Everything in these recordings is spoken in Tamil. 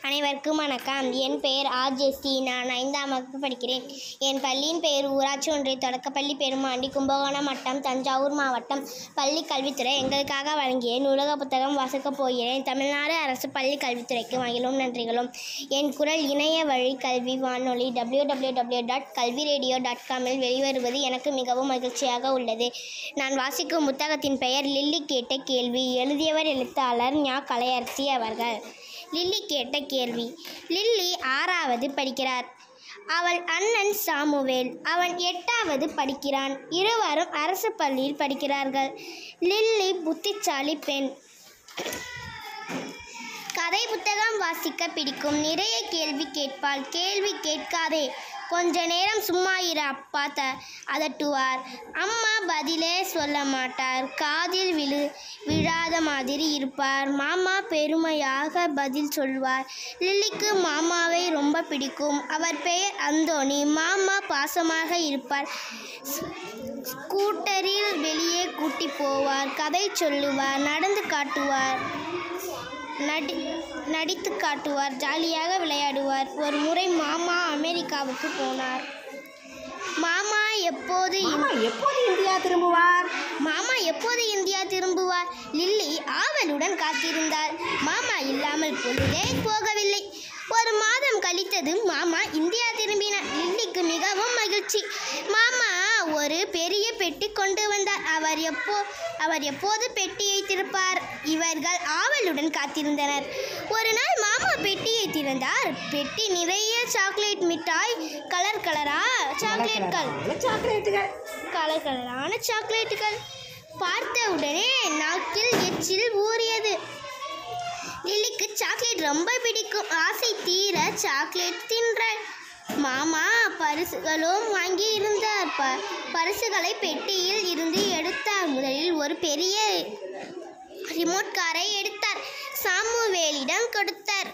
அனைவருக்கும் வணக்கம். என் பெயர் ஆர்.ஜெஸ்டி. நான் 5ஆம் வகுப்பு படிக்கிறேன். என் பள்ளியின் பெயர் ஊராட்சி ஒன்றிய தொடக்கப்பள்ளி பெருமாண்டி, கும்பகோணம் வட்டம், தஞ்சாவூர் மாவட்டம். பள்ளி கல்வித்துறை எங்களுக்காக வழங்கிய நூலக புத்தகம் வாசிக்கப் போகிறேன். தமிழ்நாடு அரசு பள்ளி கல்வித்துறைக்கு மகிழும் நன்றிகளும். என் குரல் இணைய வழி கல்வி வானொலி www.kalviradio.com வெளிவருவது எனக்கு மிகவும் மகிழ்ச்சியாக உள்ளது. நான் வாசிக்கும் புத்தகத்தின் பெயர் லில்லி கேட்ட கேள்வி. எழுதியவர் எழுத்தாளர் ஞா. கலையரசி அவர்கள். லில்லி கேட்ட கேள்வி. லில்லி 6வது படிக்கிறார். அவள் அண்ணன் சாமுவேல். அவன் 8வது படிக்கிறான். இருவரும் அரசு பள்ளியில் படிக்கிறார்கள். லில்லி புத்திசாலி பெண். கதை புத்தகம் வாசிக்க பிடிக்கும். நிறைய கேள்வி கேட்பாள். கேள்வி கேட்காதே, கொஞ்ச நேரம் சும்மா இரு அப்பா அதட்டுவார். அம்மா பதிலே சொல்ல மாட்டார். காதில் விழாத மாதிரி இருப்பார். மாமா பெருமையாக பதில் சொல்வார். லில்லிக்கு மாமாவை ரொம்ப பிடிக்கும். அவர் பெயர் அந்தோணி. மாமா பாசமாக இருப்பார். ஸ்கூட்டரில் வெளியே கூட்டி போவார். கதை சொல்லுவார். நடந்து காட்டுவார். நடித்து காட்டுவார். ஜாலியாக விளையாடுவார். ஒரு முறை மாமா அமெரிக்காவுக்கு போனார். மாமா எப்போது இந்தியா திரும்புவார்? லில்லி ஆவலுடன் காத்திருந்தார். மாமா இல்லாமல் பொழுதே போகவில்லை. ஒரு மாதம் கழித்தது. மாமா இந்தியா திரும்பினார். லில்லிக்கு மிகவும் மகிழ்ச்சி. மாமா ஒரு பெரிய பெட்டி கொண்டு வந்தார். அவர் எப்போது பெட்டியை திறப்பார்? இவர்கள் ஆவலுடன் காத்திருந்தனர். ஒரு நாள் மாமா பெட்டியை திறந்தார். பெட்டி நிறைய சாக்லேட் மிட்டாய், கலரான சாக்லேட்டுகள். பார்த்தவுடனே நாக்கில் எச்சில் ஊறியது. லில்லிக்கு சாக்லேட் ரொம்ப பிடிக்கும். ஆசை தீர சாக்லேட் தின்றாள். மாமா பரிசுகளும் வாங்கி இருந்தார். பரிசுகளை பெட்டியில் இருந்து எடுத்தார். முதலில் ஒரு பெரிய ரிமோட் காரை எடுத்தார். சாமுவேலிடம் கொடுத்தார்.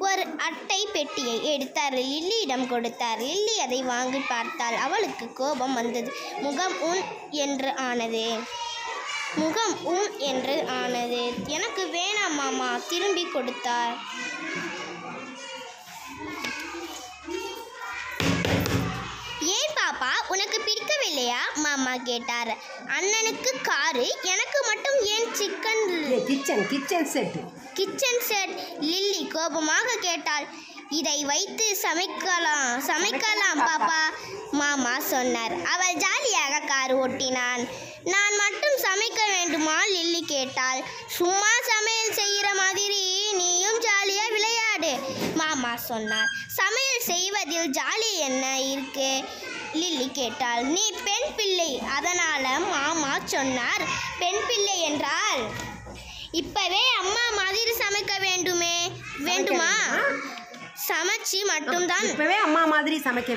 ஒரு அட்டை பெட்டியை எடுத்தார். லில்லியிடம் கொடுத்தார். லில்லி அதை வாங்கி பார்த்தாள். அவளுக்கு கோபம் வந்தது. முகம் உன் என்று ஆனது. எனக்கு வேணாம் மாமா, திரும்பி கொடுத்தார். ஏன் பாப்பா, உனக்கு பிடிக்கவில்லையா? மாமா கேட்டார். அண்ணனுக்கு காரு, எனக்கு மட்டும் ஏன் கிச்சன் செட்? லில்லி கோபமாக கேட்டாள். இதை வைத்து சமைக்கலாம் பாப்பா, மாமா சொன்னார். அவள் ஜாலியாக கார் ஓட்டினான். நான் மட்டும் சமைக்க வேண்டுமா? லில்லி கேட்டாள். சும்மா சமையல் செய்கிற மாதிரி நீயும் ஜாலியா விளையாடு, மாமா சொன்னார். சமையல் செய்வதில் ஜாலி என்ன இருக்கு? லில்லி கேட்டாள். நீ பெண் பிள்ளை, அதனால மாமா சொன்னார். பெண் பிள்ளை என்றால் இப்பவே அம்மா மாதிரி சமைக்க வேண்டுமா? சமைச்சு மட்டும்தான் இப்பவே அம்மா மாதிரி சமைக்க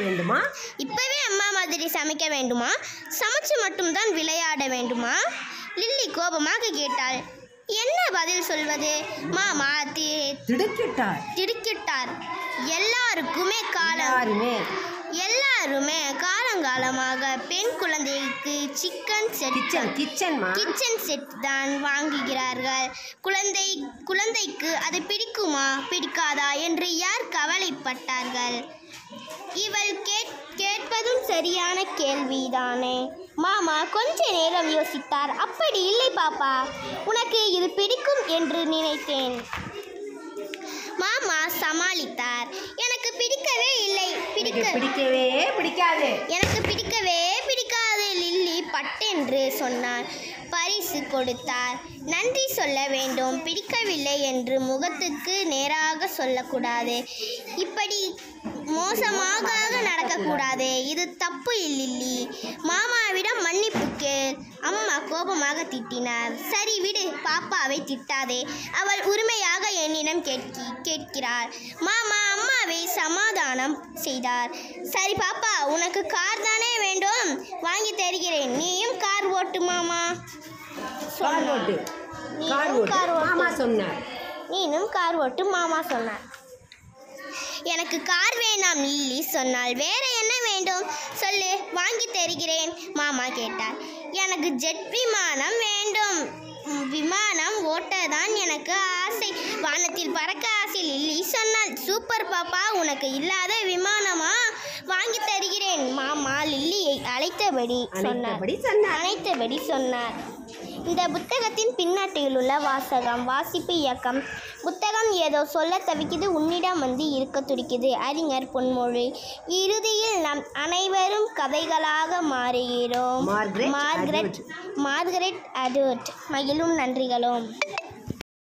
வேண்டுமா? சமைச்சு மட்டும்தான் விளையாட வேண்டுமா? லில்லி கோபமாக கேட்டாள். என்ன பதில் சொல்வது? மாமா திடுக்கிட்டார். எல்லாருமே காலங்காலமாக பெண் குழந்தைக்கு கிச்சன் செட் தான் வாங்குகிறார்கள். குழந்தைக்கு அது பிடிக்குமா பிடிக்காதா என்று யார் கவலைப்பட்டார்கள்? இவள் கேட்பதும் சரியான கேள்விதானே. மாமா கொஞ்ச நேரம் யோசித்தார். அப்படி இல்லை பாப்பா, உனக்கு இது பிடிக்கும் என்று நினைத்தேன், மாமா சமாளித்தார். எனக்கு பிடிக்கவே இல்லை. எனக்கு பிடிக்கவே பிடிக்காது, லில்லி பட்டென்று சொன்னார். பரிசு கொடுத்தார். நன்றி சொல்ல வேண்டும். பிடிக்கவில்லை என்று முகத்துக்கு நேராக சொல்லக்கூடாது. இப்படி மோசமாக நடக்கக்கூடாது. இது தப்பு லில்லி. மாமாவிடம் மன்னிப்பு கேள். அம்மா கோபமாக திட்டினார். சரி விடு, பாப்பாவை திட்டாதே. அவள் உரிமையாக என்னிடம் கேட்கிறாள். மாமா அம்மாவை சமாதானம் செய்தார். சரி பாப்பா, உனக்கு கார் தானே வேண்டும், வாங்கி தருகிறேன். நீயும் கார் ஓட்டு மாமா சொன்னார். எனக்கு கார் வேண்டாம் லில்லி சொன்னாள். வேற என்ன வேண்டும் சொல்லு, வாங்கி தருகிறேன், மாமா கேட்டார். எனக்கு ஜெட் விமானம் வேண்டும். விமானம் ஓட்டதான் எனக்கு ஆசை. வானத்தில் பறக்க ஆசை லில்லி சொன்னாள். சூப்பர் பாப்பா, உனக்கு இல்லாத விமானமா வாங்கி தருகிறேன். மாமா லில்லியை அழைத்தபடி சொன்னார். இந்த புத்தகத்தின் பின்னாட்டில் உள்ள வாசகம். வாசிப்பு இயக்கம். புத்தகம் ஏதோ சொல்ல தவிக்குது, உன்னிடம் வந்து இருக்க துடிக்குது. அறிஞர் பொன்மொழி. இறுதியில் நாம் அனைவரும் கதைகளாக மாறுகிறோம். Margaret Atwood. மகிழும் நன்றிகளும்.